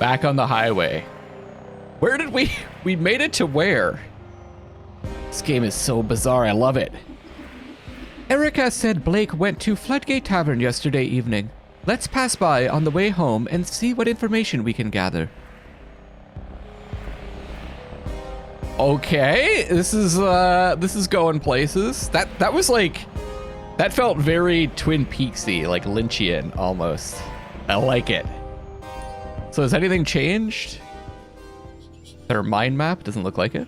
Back on the highway. Where did we made it to where? This game is so bizarre, I love it. Erica said Blake went to Floodgate Tavern yesterday evening. Let's pass by on the way home and see what information we can gather. Okay, this is going places. That was like, that felt very Twin Peaksy, like Lynchian almost. I like it. So has anything changed? Their mind map doesn't look like it.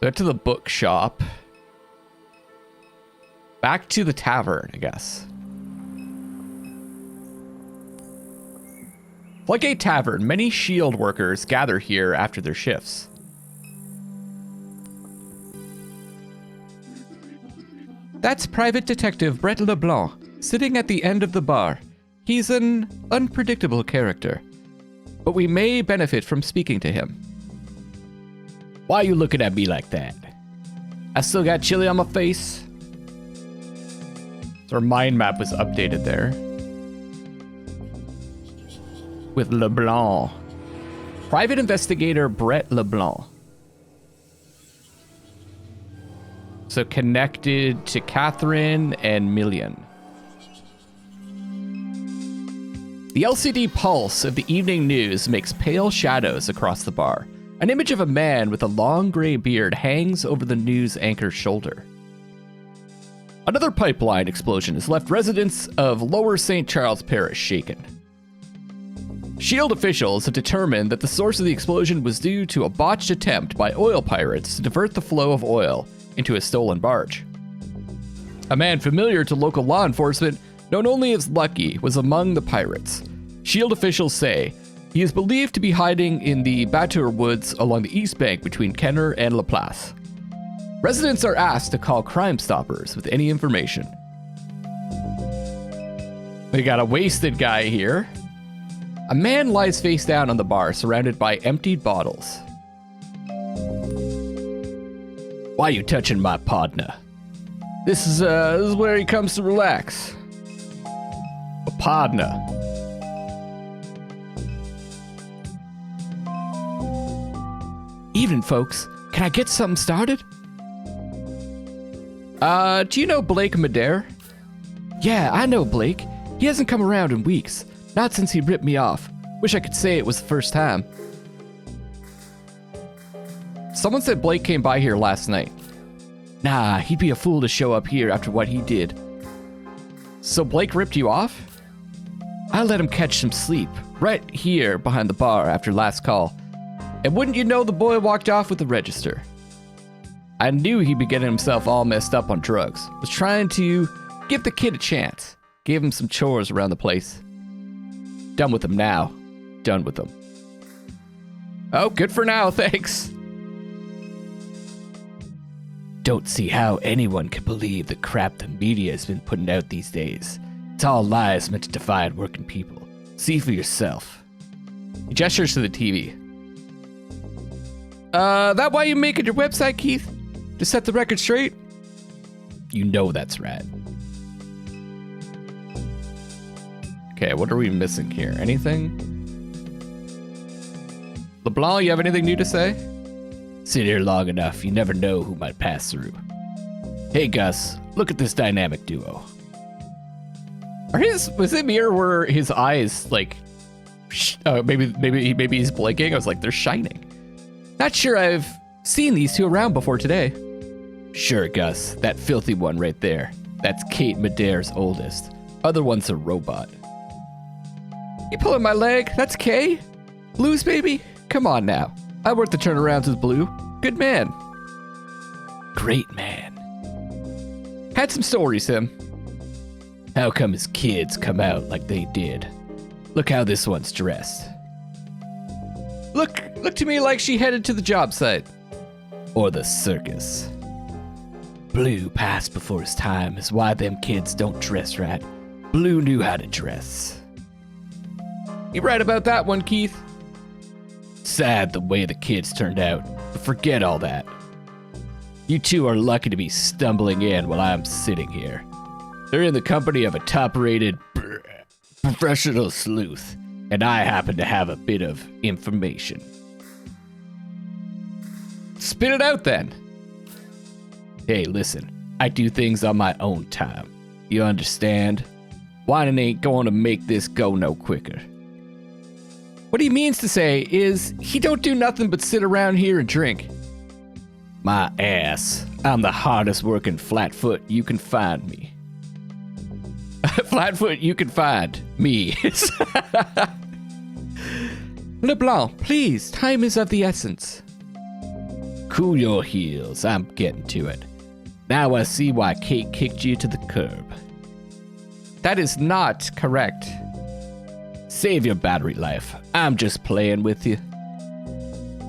Go to the bookshop. Back to the tavern, I guess. Floodgate Tavern. Many shield workers gather here after their shifts. That's Private Detective Brett Leblanc, sitting at the end of the bar. He's an unpredictable character, but we may benefit from speaking to him. Why are you looking at me like that? I still got chili on my face. So our mind map was updated there. With Leblanc. Private investigator Brett Leblanc. So connected to Catherine and Million. The LCD pulse of the evening news makes pale shadows across the bar. An image of a man with a long gray beard hangs over the news anchor's shoulder. Another pipeline explosion has left residents of Lower St. Charles Parish shaken. Shield officials have determined that the source of the explosion was due to a botched attempt by oil pirates to divert the flow of oil into a stolen barge. A man familiar to local law enforcement, known only as Lucky, was among the pirates. Shield officials say he is believed to be hiding in the Batour Woods along the east bank between Kenner and Laplace. Residents are asked to call Crime Stoppers with any information. We got a wasted guy here. A man lies face down on the bar, surrounded by emptied bottles. Why you touching my partner? This is where he comes to relax. A partner. Evening, folks. Can I get something started? Do you know Blake Madere? Yeah, I know Blake. He hasn't come around in weeks. Not since he ripped me off. Wish I could say it was the first time. Someone said Blake came by here last night. Nah, he'd be a fool to show up here after what he did. So Blake ripped you off? I let him catch some sleep, right here behind the bar after last call. And wouldn't you know, the boy walked off with the register. I knew he'd be getting himself all messed up on drugs. Was trying to give the kid a chance. Gave him some chores around the place. Done with him now. Done with him. Oh, good for now, thanks. Don't see how anyone can believe the crap the media has been putting out these days. It's all lies meant to divide working people. See for yourself. He gestures to the TV. That why you making your website, Keith? To set the record straight? You know that's right. Okay, what are we missing here? Anything? LeBlanc, you have anything new to say? Sit here long enough, you never know who might pass through. Hey Gus, look at this dynamic duo. Was it me or were his eyes like, maybe he's blinking? I was like, they're shining. Not sure I've seen these two around before today. Sure, Gus, that filthy one right there. That's Kate Madere's oldest. Other one's a robot. You pulling my leg? That's Kay? Blues baby? Come on now. I work the turnarounds with Blue. Good man. Great man. Had some stories, him. How come his kids come out like they did? Look how this one's dressed. Look to me like she headed to the job site. Or the circus. Blue passed before his time is why them kids don't dress right. Blue knew how to dress. You right about that one, Keith. Sad the way the kids turned out, but forget all that. You two are lucky to be stumbling in while I'm sitting here. They're in the company of a top-rated professional sleuth, and I happen to have a bit of information. Spit it out then. Hey, listen, I do things on my own time. You understand? Whining ain't going to make this go no quicker. What he means to say is he don't do nothing but sit around here and drink. My ass. I'm the hardest working flatfoot you can find me. Flatfoot you can find me. Leblanc, please, time is of the essence. Cool your heels, I'm getting to it. Now I see why Kate kicked you to the curb. That is not correct. Save your battery life. I'm just playing with you.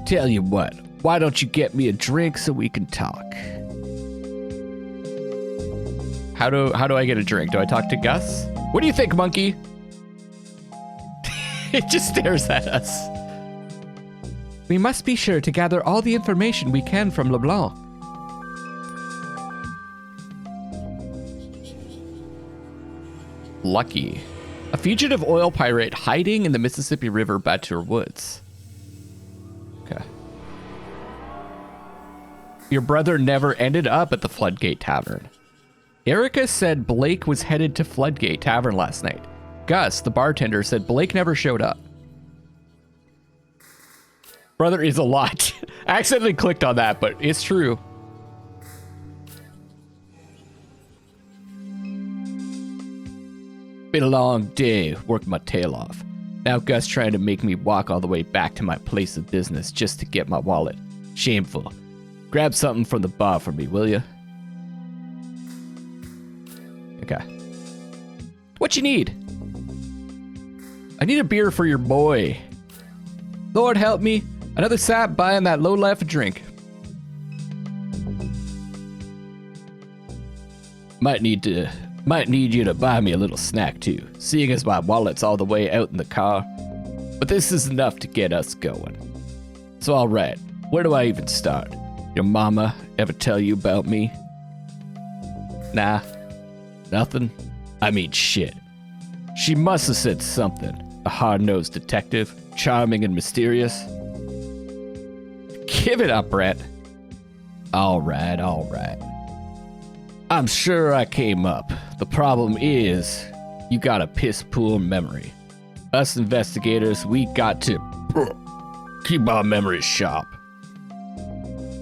Tell you what, why don't you get me a drink so we can talk? How do I get a drink? Do I talk to Gus? What do you think, monkey? It just stares at us. We must be sure to gather all the information we can from Leblanc. Lucky. A fugitive oil pirate hiding in the Mississippi River Batur Woods. Okay. Your brother never ended up at the Floodgate Tavern. Erica said Blake was headed to Floodgate Tavern last night. Gus, the bartender, said Blake never showed up. Brother is a lot. I accidentally clicked on that, but it's true. Been a long day, worked my tail off. Now Gus trying to make me walk all the way back to my place of business just to get my wallet. Shameful. Grab something from the bar for me, will ya? Okay. What you need? I need a beer for your boy. Lord help me. Another sap buying that low-life a drink. Might need you to buy me a little snack too, seeing as my wallet's all the way out in the car. But this is enough to get us going. So alright, where do I even start? Your mama ever tell you about me? Nah. Nothing? I mean shit. She must have said something. A hard-nosed detective, charming and mysterious. Give it up, Brett. Alright. I'm sure I came up. The problem is, you got a piss-poor memory. Us investigators, we got to keep our memories sharp.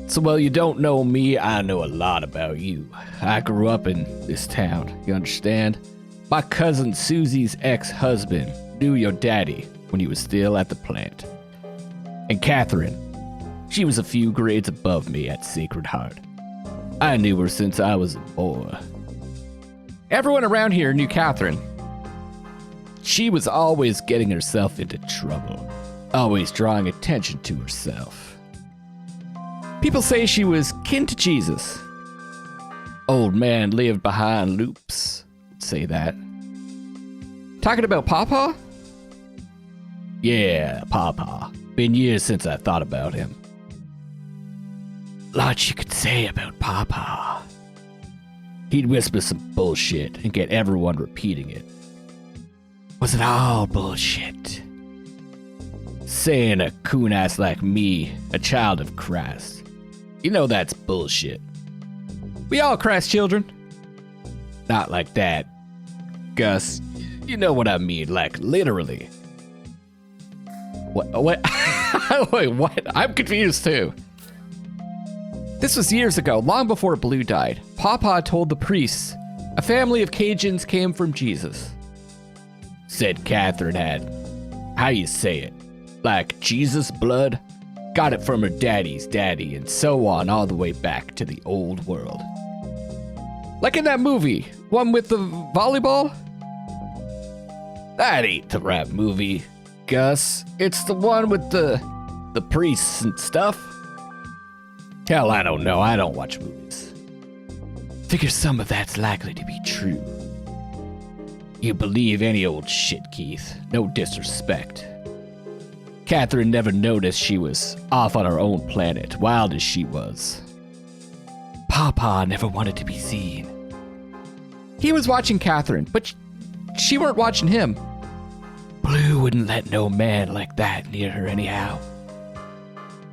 So while you don't know me, I know a lot about you. I grew up in this town, you understand? My cousin Susie's ex-husband knew your daddy when he was still at the plant. And Catherine, she was a few grades above me at Sacred Heart. I knew her since I was a boy. Everyone around here knew Catherine. She was always getting herself into trouble, always drawing attention to herself. People say she was kin to Jesus. Old man lived behind loops, say that. Talking about Papa? Yeah, Papa. Been years since I thought about him. Lots you could say about Papa. He'd whisper some bullshit and get everyone repeating it. Was it all bullshit? Saying a coon-ass like me, a child of Christ. You know that's bullshit. We all Christ children. Not like that. Gus, you know what I mean, like literally. What? Wait, what? I'm confused too. This was years ago, long before Blue died. Papa told the priests a family of Cajuns came from Jesus. Said Catherine had, how you say it, like Jesus blood? Got it from her daddy's daddy and so on all the way back to the old world. Like in that movie, one with the volleyball? That ain't the right movie, Gus. It's the one with the priests and stuff. Hell, I don't know. I don't watch movies. Figure some of that's likely to be true. You believe any old shit, Keith. No disrespect. Catherine never noticed she was off on her own planet, wild as she was. Papa never wanted to be seen. He was watching Catherine, but she weren't watching him. Blue wouldn't let no man like that near her anyhow.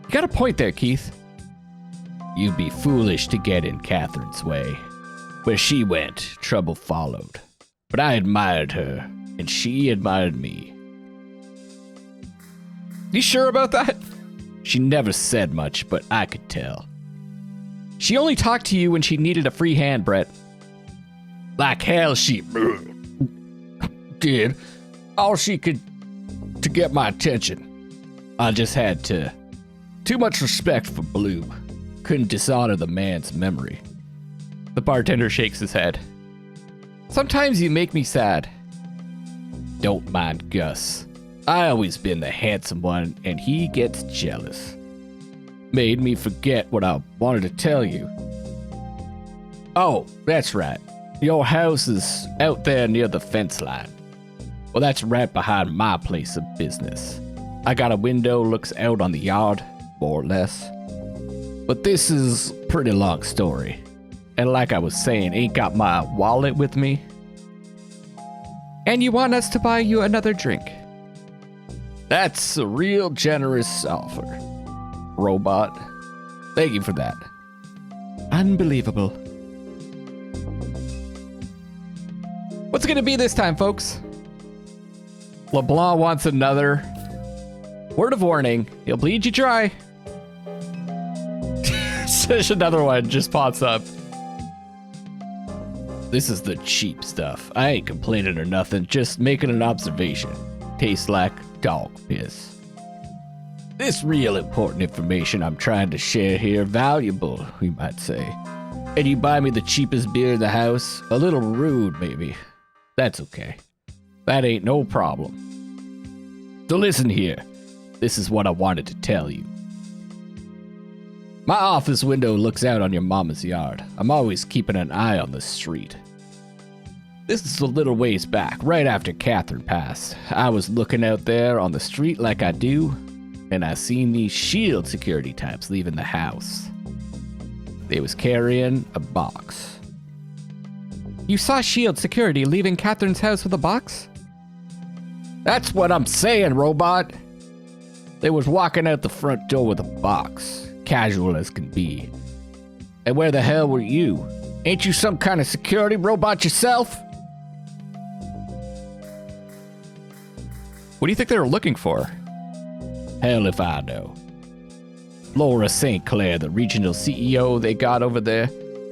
You got a point there, Keith. You'd be foolish to get in Catherine's way. Where she went, trouble followed. But I admired her, and she admired me. You sure about that? She never said much, but I could tell. She only talked to you when she needed a free hand, Brett. Like hell she did all she could to get my attention. I just had to. Too much respect for Blue. Couldn't dishonor the man's memory. The bartender shakes his head. Sometimes you make me sad. Don't mind Gus. I always been the handsome one, and he gets jealous. Made me forget what I wanted to tell you. Oh, that's right. Your house is out there near the fence line. Well, that's right behind my place of business. I got a window looks out on the yard, more or less. But this is a pretty long story. And like I was saying, ain't got my wallet with me. And you want us to buy you another drink? That's a real generous offer, Robot. Thank you for that. Unbelievable. What's it gonna be this time, folks? LeBlanc wants another. Word of warning, he'll bleed you dry. There's another one just pops up. This is the cheap stuff. I ain't complaining or nothing, just making an observation. Tastes like dog piss. This real important information I'm trying to share here, valuable, we might say. And you buy me the cheapest beer in the house? A little rude, maybe. That's okay. That ain't no problem. So listen here. This is what I wanted to tell you. My office window looks out on your mama's yard. I'm always keeping an eye on the street. This is a little ways back, right after Catherine passed. I was looking out there on the street like I do, and I seen these shield security types leaving the house. They was carrying a box. You saw shield security leaving Catherine's house with a box? That's what I'm saying, Robot. They was walking out the front door with a box, casual as can be. And where the hell were you? Ain't you some kind of security robot yourself? What do you think they were looking for? Hell if I know. Laura St. Clair, the regional CEO they got over there,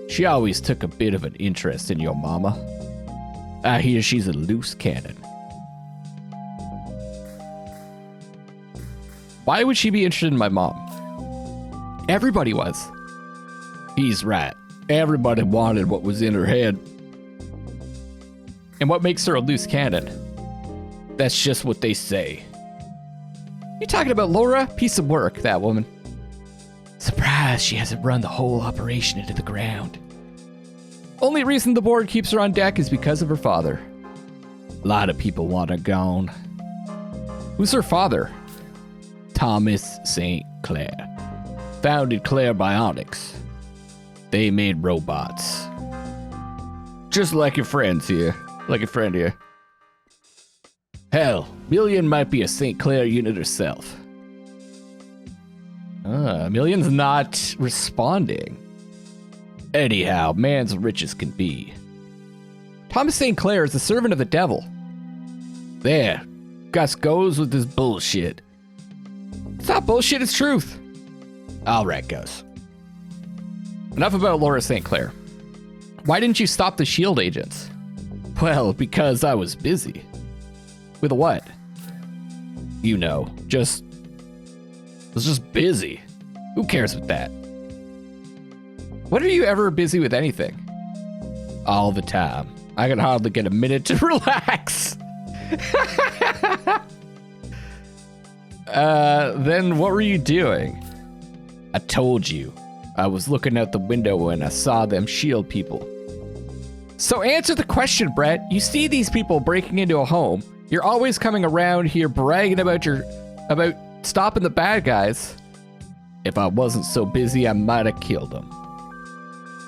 she always took a bit of an interest in your mama. I hear she's a loose cannon. Why would she be interested in my mom? Everybody was. He's right. Everybody wanted what was in her head. And what makes her a loose cannon? That's just what they say. You talking about Laura? Piece of work, that woman. Surprised she hasn't run the whole operation into the ground. Only reason the board keeps her on deck is because of her father. A lot of people want her gone. Who's her father? Thomas St. Clair. Founded Clair Bionics. They made robots. Just like your friends here. Like your friend here. Hell, Million might be a St. Clair unit herself. Million's not responding. Anyhow, man's rich as can be. Thomas St. Clair is the servant of the devil. There. Gus goes with this bullshit. It's not bullshit, it's truth. All right, Gus. Enough about Laura St. Clair. Why didn't you stop the SHIELD agents? Well, because I was busy. With what? You know, was just busy. Who cares with that? When are you ever busy with anything? All the time. I can hardly get a minute to relax. Then what were you doing? I told you. I was looking out the window and I saw them SHIELD people. So answer the question, Brett. You see these people breaking into a home. You're always coming around here bragging about stopping the bad guys. If I wasn't so busy, I might have killed them.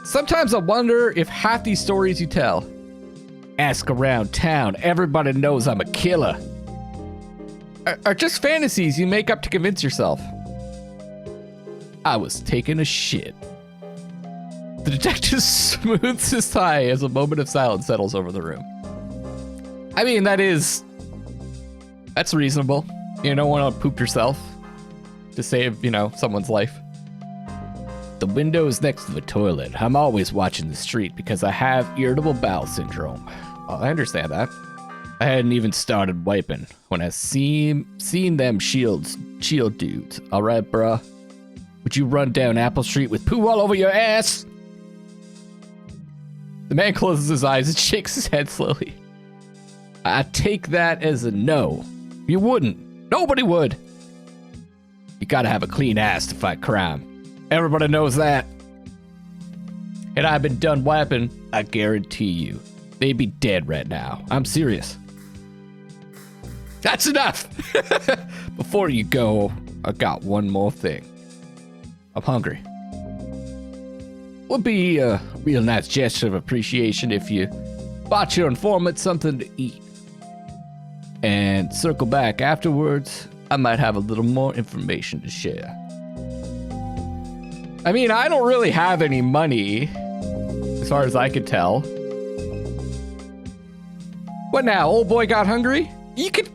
Sometimes I wonder if half these stories you tell. Ask around town. Everybody knows I'm a killer. are just fantasies you make up to convince yourself. I was taking a shit. The detective smooths his tie as a moment of silence settles over the room. I mean, that's reasonable. You don't want to poop yourself to save, someone's life. The window is next to the toilet. I'm always watching the street because I have irritable bowel syndrome. Oh, I understand that. I hadn't even started wiping when I seen them shield dudes. All right, bruh. Would you run down Apple Street with poo all over your ass? The man closes his eyes and shakes his head slowly. I take that as a no. You wouldn't. Nobody would. You gotta have a clean ass to fight crime. Everybody knows that. Had I been done wiping, I guarantee you, they'd be dead right now. I'm serious. That's enough. Before you go, I got one more thing. I'm hungry. Would be a real nice gesture of appreciation if you bought your informant something to eat. And circle back afterwards, I might have a little more information to share. I mean, I don't really have any money, as far as I could tell. What now, old boy got hungry?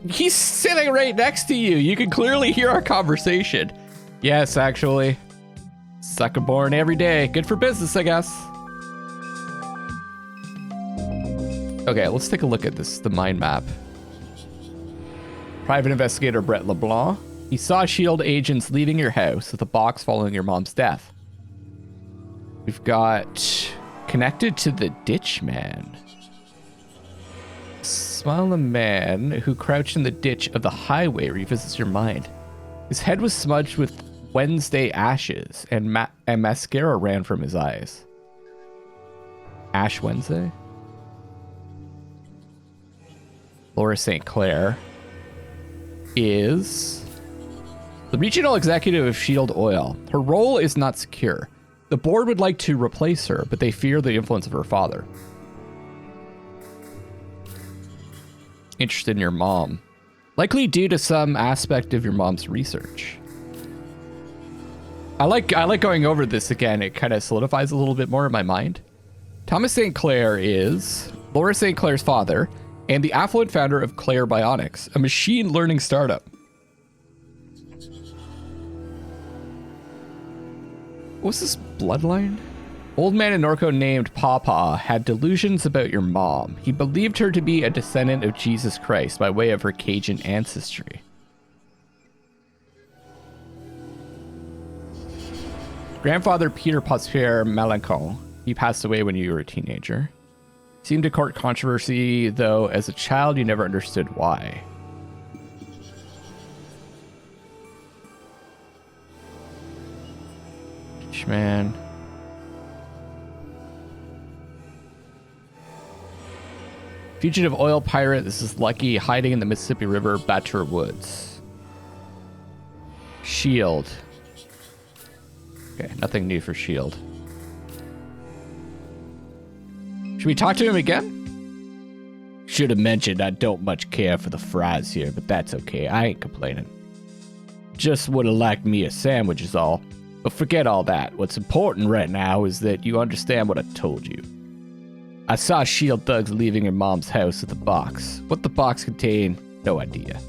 He's sitting right next to you. You can clearly hear our conversation. Yes, actually. Sucker born every day. Good for business, I guess. Okay, let's take a look at the mind map. Private investigator Brett LeBlanc. He saw S.H.I.E.L.D. agents leaving your house with a box following your mom's death. We've got connected to the ditch man. Smile a man who crouched in the ditch of the highway revisits your mind. His head was smudged with Wednesday ashes and mascara ran from his eyes. Ash Wednesday? Laura St. Clair is the regional executive of S.H.I.E.L.D. Oil. Her role is not secure. The board would like to replace her, but they fear the influence of her father. Interested in your mom. Likely due to some aspect of your mom's research. I like going over this again. It kind of solidifies a little bit more in my mind. Thomas St. Clair is Laura St. Clair's father and the affluent founder of Clair Bionics, a machine learning startup. What's this bloodline? Old man in Norco named Pawpaw had delusions about your mom. He believed her to be a descendant of Jesus Christ by way of her Cajun ancestry. Grandfather Peter Pasquier Malencon, he passed away when you were a teenager. Seemed to court controversy, though as a child you never understood why. Man. Fugitive oil pirate. This is Lucky hiding in the Mississippi River, Batur Woods. S.H.I.E.L.D. Okay, nothing new for S.H.I.E.L.D. Should we talk to him again? Should have mentioned I don't much care for the fries here, but that's okay. I ain't complaining. Just would have liked me a sandwich is all. But forget all that. What's important right now is that you understand what I told you. I saw S.H.I.E.L.D. thugs leaving your mom's house with a box. What the box contained, no idea.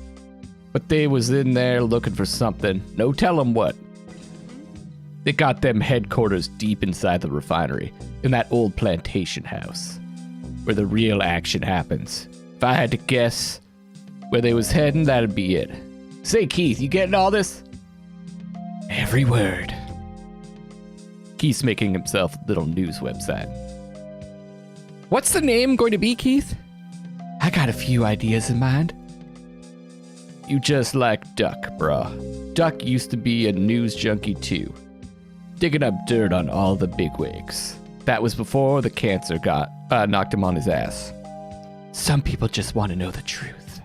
But they was in there looking for something. No telling what. They got them headquarters deep inside the refinery, in that old plantation house, where the real action happens. If I had to guess where they was heading, that'd be it. Say, Keith, you getting all this? Every word. Keith's making himself a little news website. What's the name going to be, Keith? I got a few ideas in mind. You just like Duck, bruh. Duck used to be a news junkie too. Digging up dirt on all the bigwigs. That was before the cancer knocked him on his ass. Some people just want to know the truth.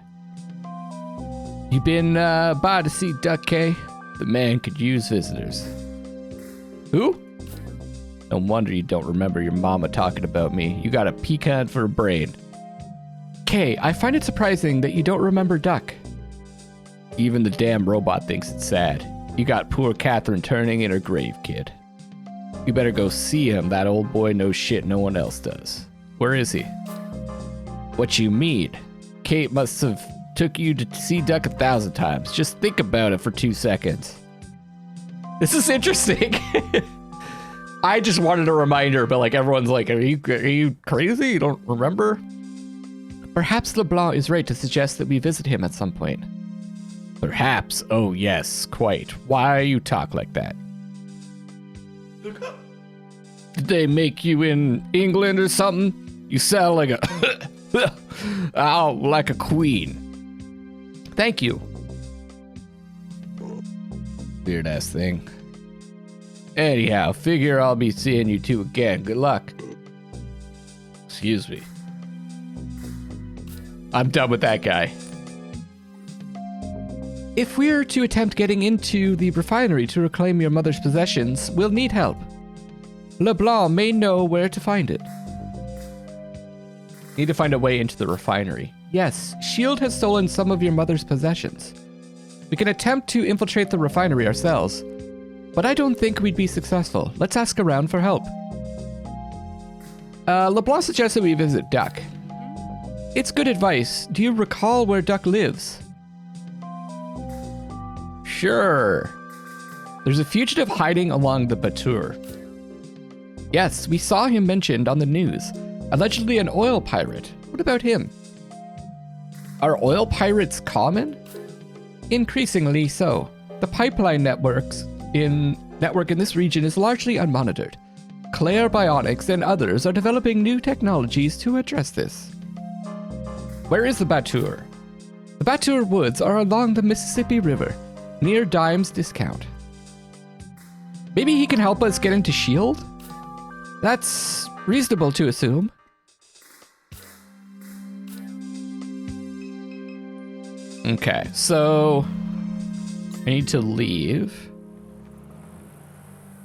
You been by to see Duck K? The man could use visitors. Who? No wonder you don't remember your mama talking about me. You got a pecan for a brain. Kay, I find it surprising that you don't remember Duck. Even the damn robot thinks it's sad. You got poor Catherine turning in her grave, kid. You better go see him. That old boy knows shit no one else does. Where is he? What you mean? Kate must have took you to see Duck 1,000 times. Just think about it for 2 seconds. This is interesting. I just wanted a reminder, but like everyone's like, are you crazy? You don't remember? Perhaps Leblanc is right to suggest that we visit him at some point. Perhaps. Oh yes, quite. Why you talk like that? Did they make you in England or something? You sound like like a queen. Thank you. Weird ass thing. Anyhow, figure I'll be seeing you two again. Good luck. Excuse me. I'm done with that guy. If we're to attempt getting into the refinery to reclaim your mother's possessions, we'll need help. Leblanc may know where to find it. Need to find a way into the refinery. Yes, S.H.I.E.L.D. has stolen some of your mother's possessions. We can attempt to infiltrate the refinery ourselves, but I don't think we'd be successful. Let's ask around for help. LeBlanc suggests that we visit Duck. It's good advice. Do you recall where Duck lives? Sure. There's a fugitive hiding along the Batur. Yes, we saw him mentioned on the news. Allegedly an oil pirate. What about him? Are oil pirates common? Increasingly so. The pipeline network in this region is largely unmonitored. Claire Bionics and others are developing new technologies to address this. Where is the Batur? The Batur Woods are along the Mississippi River, near Dime's Discount. Maybe he can help us get into S.H.I.E.L.D.? That's reasonable to assume. Okay, so I need to leave.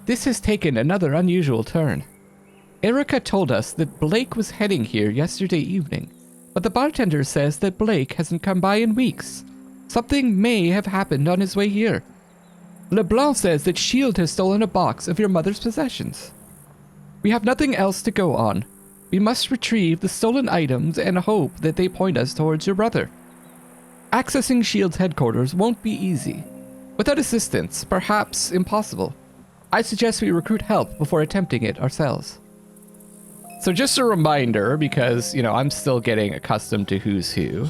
This has taken another unusual turn. Erica told us that Blake was heading here yesterday evening, but the bartender says that Blake hasn't come by in weeks. Something may have happened on his way here. Leblanc says that S.H.I.E.L.D. has stolen a box of your mother's possessions. We have nothing else to go on. We must retrieve the stolen items and hope that they point us towards your brother. Accessing S.H.I.E.L.D.'s headquarters won't be easy. Without assistance, perhaps impossible. I suggest we recruit help before attempting it ourselves. So just a reminder, because, you know, I'm still getting accustomed to who's who.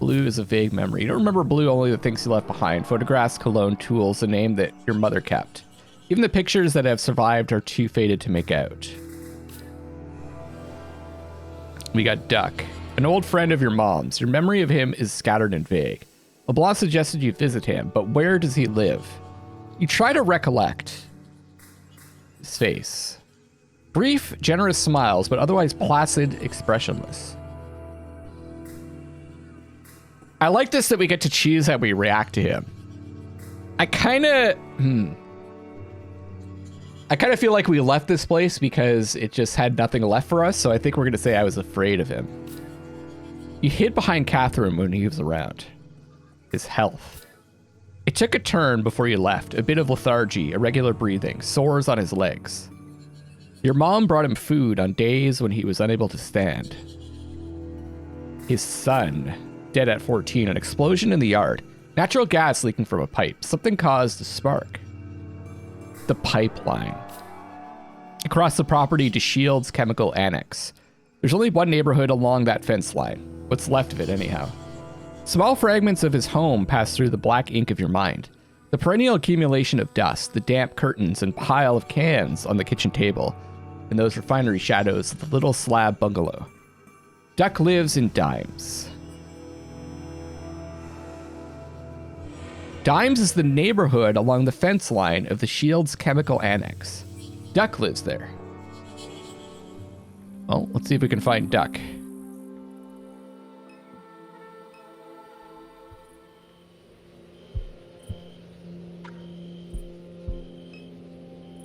Blue is a vague memory. You don't remember Blue, only the things you left behind. Photographs, cologne, tools, a name that your mother kept. Even the pictures that have survived are too faded to make out. We got Duck, an old friend of your mom's. Your memory of him is scattered and vague. LeBlanc suggested you visit him, but where does he live? You try to recollect his face. Brief, generous smiles, but otherwise placid, expressionless. I like this that we get to choose how we react to him. I kind of feel like we left this place because it just had nothing left for us, so I think we're going to say I was afraid of him. You hid behind Catherine when he was around. His health. It took a turn before you left. A bit of lethargy, irregular breathing, sores on his legs. Your mom brought him food on days when he was unable to stand. His son, dead at 14, an explosion in the yard. Natural gas leaking from a pipe. Something caused a spark. The pipeline. Across the property to S.H.I.E.L.D.'s chemical annex. There's only one neighborhood along that fence line. What's left of it, anyhow. Small fragments of his home pass through the black ink of your mind. The perennial accumulation of dust, the damp curtains and pile of cans on the kitchen table, and those refinery shadows of the little slab bungalow. Duck lives in Dimes. Dimes is the neighborhood along the fence line of the S.H.I.E.L.D.'s chemical annex. Duck lives there. Well, let's see if we can find Duck.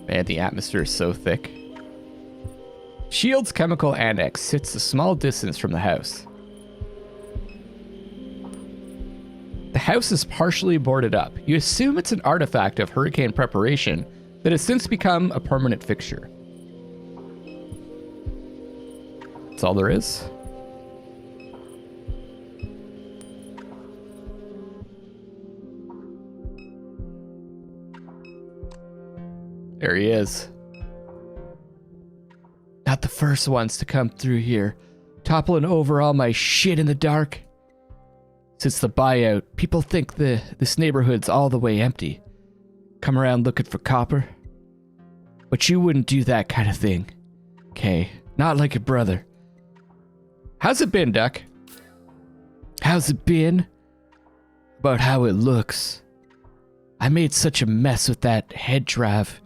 Man, the atmosphere is so thick. Shield's chemical annex sits a small distance from the house. The house is partially boarded up. You assume it's an artifact of hurricane preparation that has since become a permanent fixture. That's all there is. There he is. Not the first ones to come through here, toppling over all my shit in the dark. Since the buyout, people think this neighborhood's all the way empty. Come around looking for copper. But you wouldn't do that kind of thing. Okay, not like your brother. How's it been, Duck? How's it been? About how it looks. I made such a mess with that head drive.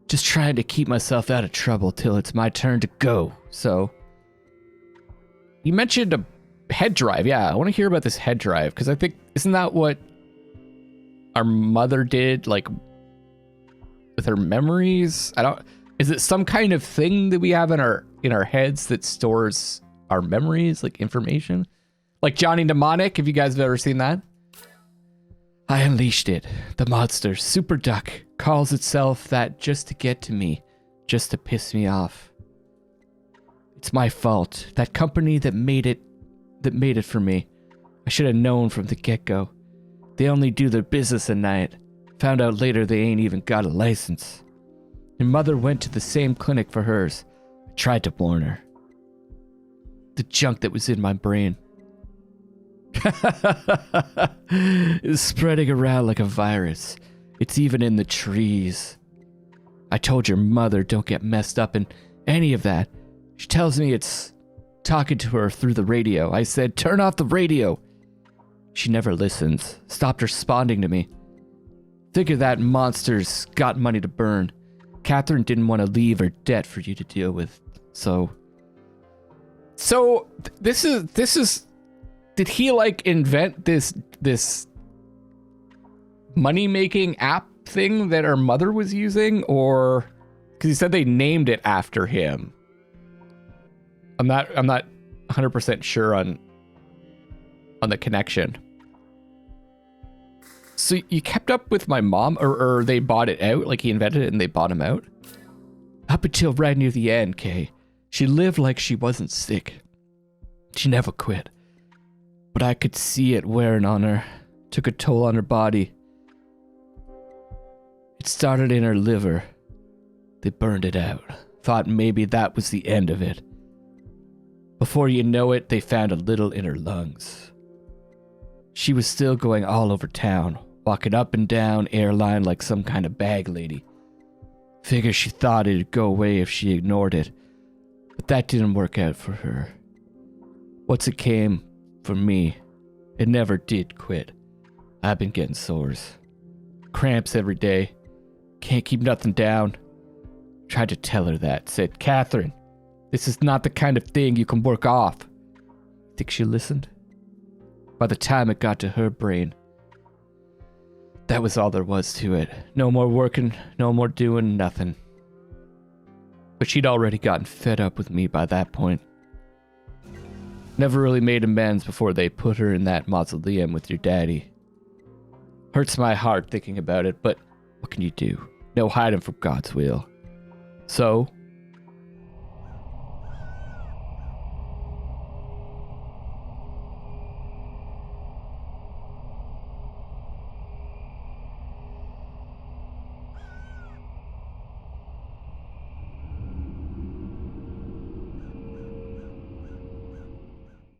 Just trying to keep myself out of trouble till it's my turn to go, so. You mentioned a head drive. Yeah, I want to hear about this head drive, because I think, isn't that what our mother did, like, with her memories? Is it some kind of thing that we have in our heads that stores our memories, like information? Like Johnny Mnemonic, have you guys ever seen that? I unleashed it. The monster, Super Duck, calls itself that just to get to me, just to piss me off. It's my fault. That company that made it for me. I should have known from the get-go. They only do their business at night. Found out later they ain't even got a license. Your mother went to the same clinic for hers. I tried to warn her. The junk that was in my brain is spreading around like a virus. It's even in the trees. I told your mother don't get messed up in any of that. She tells me it's talking to her through the radio. I said, turn off the radio. She never listens. Stopped responding to me. Figure that monster's got money to burn. Catherine didn't want to leave her debt for you to deal with. So this is did he like invent this money-making app thing that our mother was using, or because he said they named it after him? I'm not 100% sure on the connection. So you kept up with my mom, or they bought it out, like he invented it and they bought him out? Up until right near the end, Kay. She lived like she wasn't sick. She never quit. But I could see it wearing on her. Took a toll on her body. It started in her liver. They burned it out. Thought maybe that was the end of it. Before you know it, they found a little in her lungs. She was still going all over town, walking up and down airline like some kind of bag lady. Figure she thought it'd go away if she ignored it. But that didn't work out for her. Once it came for me, it never did quit. I've been getting sores. Cramps every day. Can't keep nothing down. Tried to tell her that. Said, Catherine, this is not the kind of thing you can work off. Think she listened? By the time it got to her brain, that was all there was to it. No more working, no more doing nothing. But she'd already gotten fed up with me by that point. Never really made amends before they put her in that mausoleum with your daddy. Hurts my heart thinking about it, but what can you do? No hiding from God's will. So,